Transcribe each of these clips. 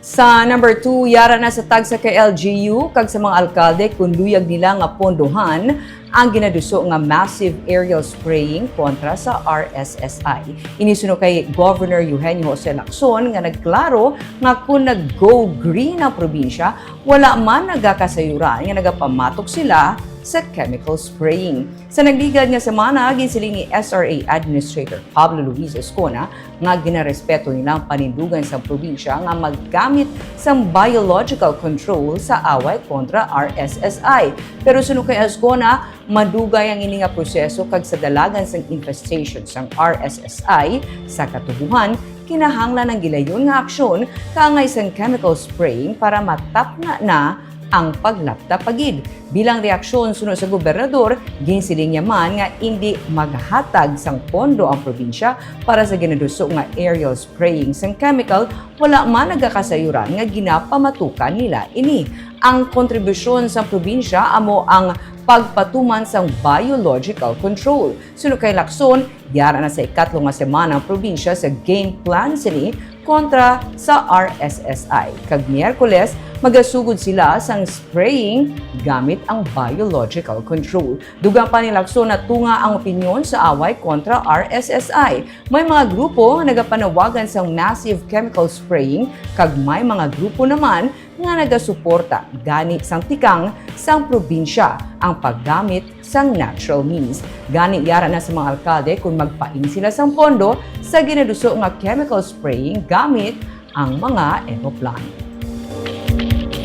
Sa number 2, yara na sa tagsa kay LGU kag sa mga alkalde kung luyag nila nga pondohan ang ginaduso nga massive aerial spraying kontra sa RSSI. Inisuno kay Governor Eugenio Jose Lacson nga nagklaro nga kung nag-go green ang probinsya, wala man nagakasayuran nga nagapamatok sila sa chemical spraying. Sa nagligad nga semana, ginsiling ni SRA Administrator Pablo Luis Escona nga ginarespeto nilang panindugan sa probinsya nga maggamit sa biological control sa away kontra RSSI. Pero suno kay Escona, madugay ang ini nga proseso kag sa dalagan sang infestation sang RSSI sa katubuhan, kinahanglan ng gilayon nga aksyon kaangay sang chemical spraying para matapna na ang paglapta pagid. Bilang reaksyon sunod sa gobernador, ginsiling niya man nga hindi maghatag sang pondo ang probinsya para sa ginaduso nga aerial spraying sang chemical, wala man nagakasayuran nga ginapamatukan nila ini. Ang kontribusyon sa probinsya amo ang pagpatuman sang biological control. Sunod kay Lacson, yara na sa ikatlo nga semana ang probinsya sa game plan sini kontra sa RSSI. Kag Miyerkules, magasugod sila sang spraying gamit ang biological control. Dugang pa ni Lacson na tunga ang opinyon sa away kontra RSSI. May mga grupo nga nagapanawagan sang massive chemical spraying kag may mga grupo naman nga nagasuporta gani sang tikang sang probinsya ang paggamit sang natural means. Gani yara na sa mga alkalde kung magpaing sila sang pondo sa ginaduso nga chemical spraying gamit ang mga ecoplano.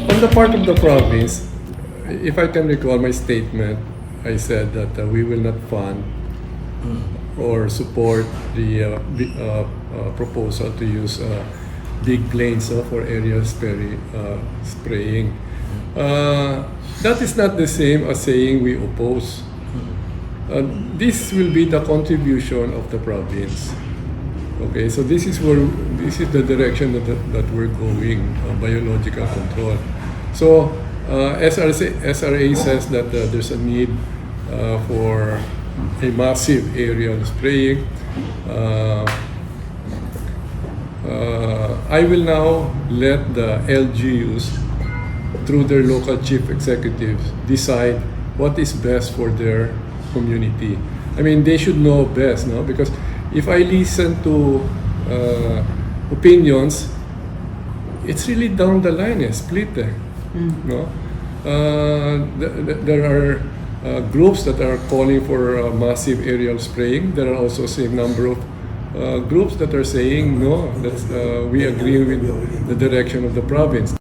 On the part of the province, if I can recall my statement, I said that we will not fund or support the proposal to use big planes for aerial spraying. That is not the same as saying we oppose. This will be the contribution of the province. Okay, so this is the direction that we're going, biological control. So SRA says that there's a need for a massive aerial spraying. I will now let the LGUs, through their local chief executives, decide what is best for their community. I mean, they should know best, no? Because if I listen to opinions, it's really down the line, split. No? There are groups that are calling for massive aerial spraying. There are also the same number of groups that are saying no, we agree with the direction of the province.